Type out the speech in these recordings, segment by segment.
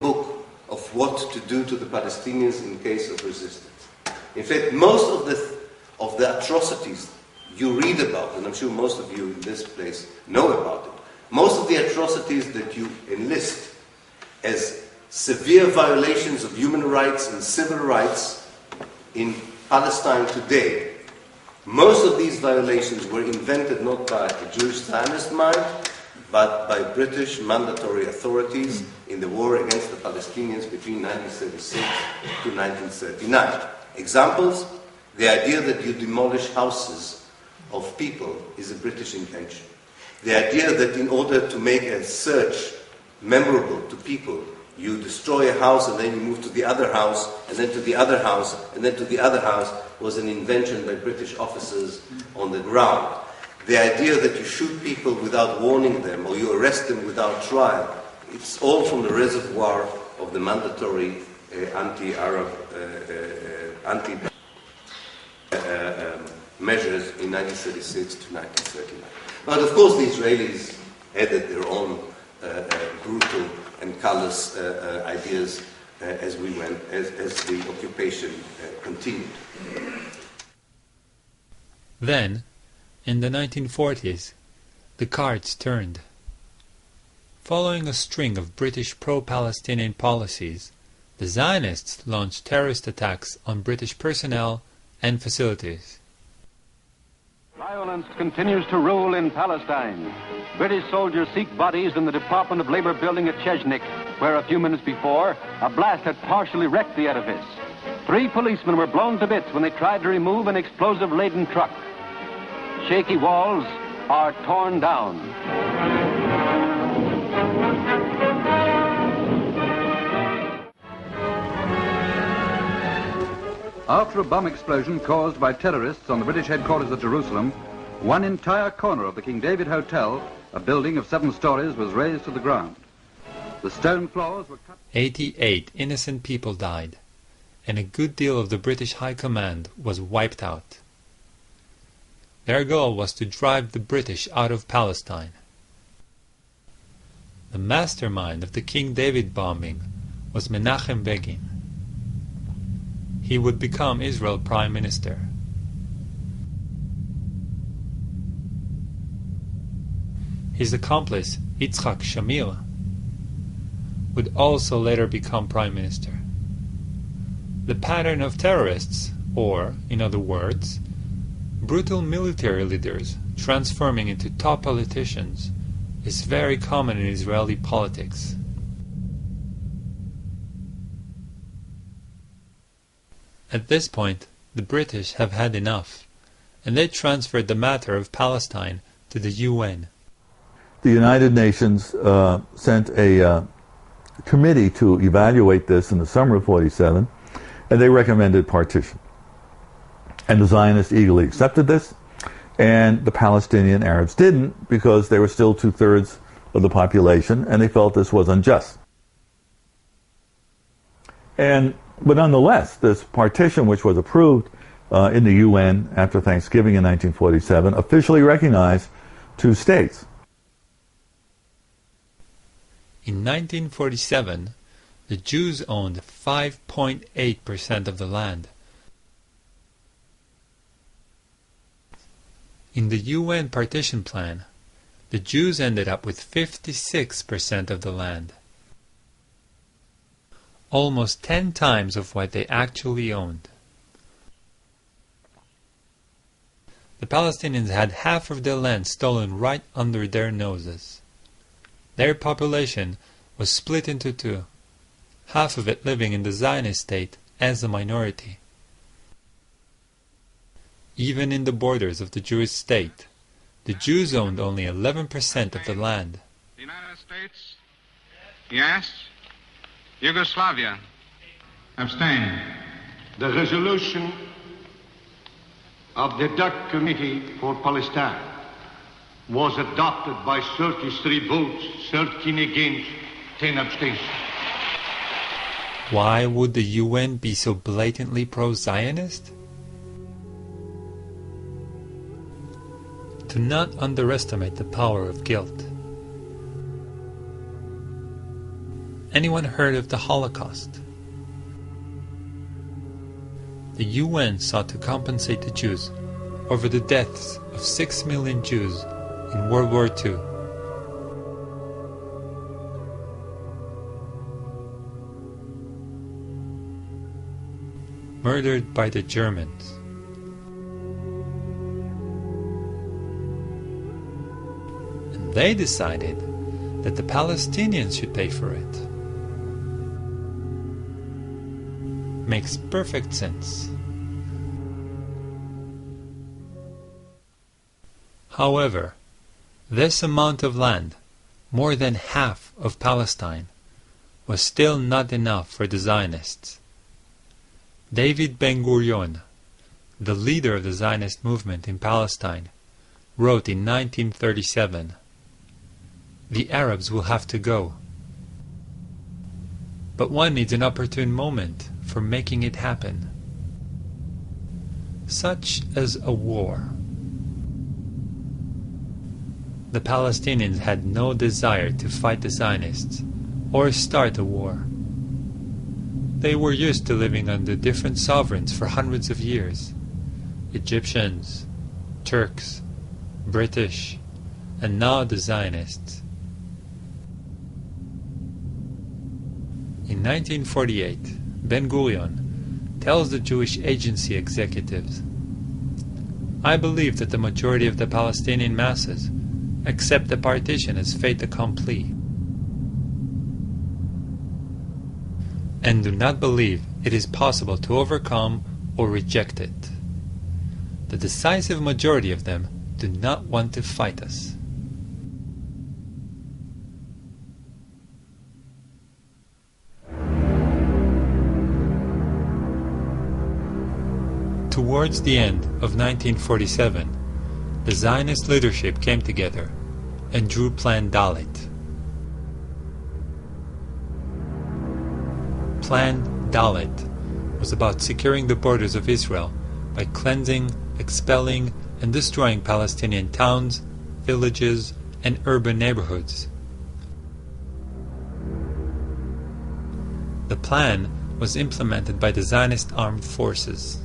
book of what to do to the Palestinians in case of resistance. In fact, most of the atrocities you read about, and I'm sure most of you in this place know about it, most of the atrocities that you enlist as severe violations of human rights and civil rights in Palestine today, most of these violations were invented not by a Jewish Zionist mind, but by British mandatory authorities in the war against the Palestinians between 1936 to 1939. Examples: the idea that you demolish houses of people is a British invention. The idea that in order to make a search memorable to people, you destroy a house and then you move to the other house, and then to the other house, and then to the other house, was an invention by British officers on the ground. The idea that you shoot people without warning them, or you arrest them without trial, it's all from the reservoir of the mandatory anti-Arab measures in 1936 to 1939. But of course the Israelis added their own brutal and callous ideas as the occupation continued. Then, in the 1940s, the cards turned. Following a string of British pro-Palestinian policies, the Zionists launched terrorist attacks on British personnel and facilities. Violence continues to rule in Palestine. British soldiers seek bodies in the Department of Labor building at Chechnik, where a few minutes before, a blast had partially wrecked the edifice. 3 policemen were blown to bits when they tried to remove an explosive-laden truck. Shaky walls are torn down. After a bomb explosion caused by terrorists on the British headquarters at Jerusalem, one entire corner of the King David Hotel, a building of 7 stories, was razed to the ground. The stone floors were cut. 88 innocent people died, and a good deal of the British High Command was wiped out. Their goal was to drive the British out of Palestine. The mastermind of the King David bombing was Menachem Begin. He would become Israel's Prime Minister. His accomplice, Yitzhak Shamir, would also later become Prime Minister. The pattern of terrorists, or, in other words, brutal military leaders transforming into top politicians, is very common in Israeli politics. At this point, the British have had enough, and they transferred the matter of Palestine to the UN. The United Nations sent a committee to evaluate this in the summer of '47, and they recommended partition. And the Zionists eagerly accepted this, and the Palestinian Arabs didn't, because they were still 2/3 of the population, and they felt this was unjust. But nonetheless, this partition, which was approved in the UN after Thanksgiving in 1947, officially recognized 2 states. In 1947, the Jews owned 5.8% of the land. In the UN partition plan, the Jews ended up with 56% of the land, almost 10 times of what they actually owned. The Palestinians had half of their land stolen right under their noses. Their population was split into 2, half of it living in the Zionist state as a minority. Even in the borders of the Jewish state, the Jews owned only 11% of the land. The United States? Yes. Yugoslavia? Abstain. The resolution of the DUC Committee for Palestine was adopted by 33 votes, 13 against, 10 abstentions. Why would the UN be so blatantly pro-Zionist? Do not underestimate the power of guilt. anyone heard of the Holocaust? The UN sought to compensate the Jews over the deaths of 6 million Jews in World War II. Murdered by the Germans. And they decided that the Palestinians should pay for it. Makes perfect sense. However, this amount of land, more than half of Palestine, was still not enough for the Zionists. David Ben-Gurion, the leader of the Zionist movement in Palestine, wrote in 1937, "The Arabs will have to go. But one needs an opportune moment for making it happen, such as a war." The Palestinians had no desire to fight the Zionists or start a war. They were used to living under different sovereigns for hundreds of years: Egyptians, Turks, British, and now the Zionists. In 1948, Ben-Gurion tells the Jewish Agency executives, "I believe that the majority of the Palestinian masses accept the partition as fait accompli, and do not believe it is possible to overcome or reject it. The decisive majority of them do not want to fight us." Towards the end of 1947, the Zionist leadership came together and drew Plan Dalet. Plan Dalet was about securing the borders of Israel by cleansing, expelling, and destroying Palestinian towns, villages, and urban neighborhoods. The plan was implemented by the Zionist armed forces.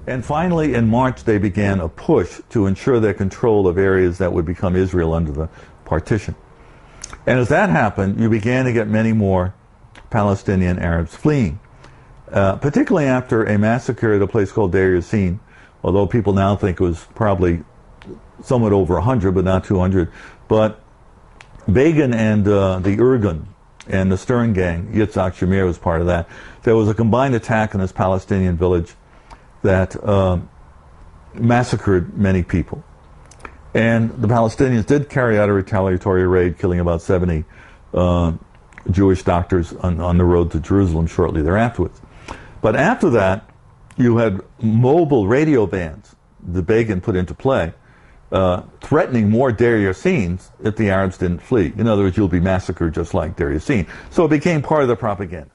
And finally, in March, they began a push to ensure their control of areas that would become Israel under the partition. And as that happened, you began to get many more Palestinian Arabs fleeing, particularly after a massacre at a place called Deir Yassin, although people now think it was probably somewhat over 100, but not 200. But Begin and the Irgun and the Stern gang, Yitzhak Shamir was part of that. There was a combined attack in this Palestinian village that massacred many people. And the Palestinians did carry out a retaliatory raid, killing about 70 Jewish doctors on the road to Jerusalem shortly thereafter. But after that, you had mobile radio bands the Begin put into play, threatening more Deir Yassins if the Arabs didn't flee. In other words, you'll be massacred just like Deir Yassin. So it became part of the propaganda.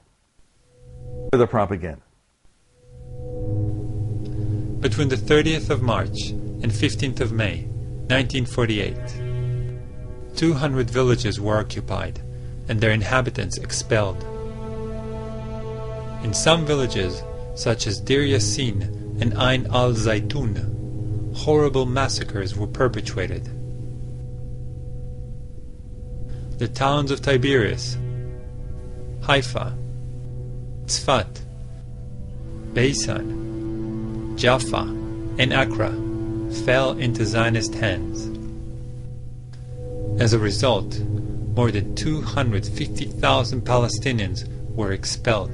Between the 30th of March and 15th of May, 1948, 200 villages were occupied and their inhabitants expelled. In some villages, such as Deir Yassin and Ain al-Zaytun, horrible massacres were perpetrated. The towns of Tiberias, Haifa, Tzfat, Beisan, Jaffa, and Accra fell into Zionist hands. As a result, more than 250,000 Palestinians were expelled.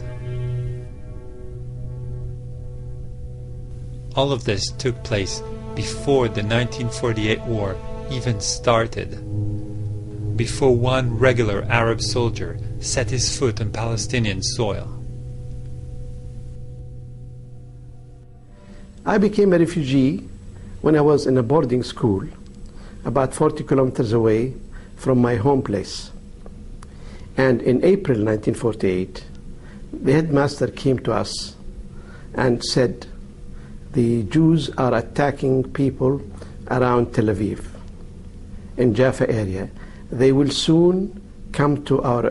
All of this took place before the 1948 war even started, before one regular Arab soldier set his foot on Palestinian soil. I became a refugee when I was in a boarding school about 40 kilometers away from my home place. And in April 1948, the headmaster came to us and said, "The Jews are attacking people around Tel Aviv, in Jaffa area. They will soon come to our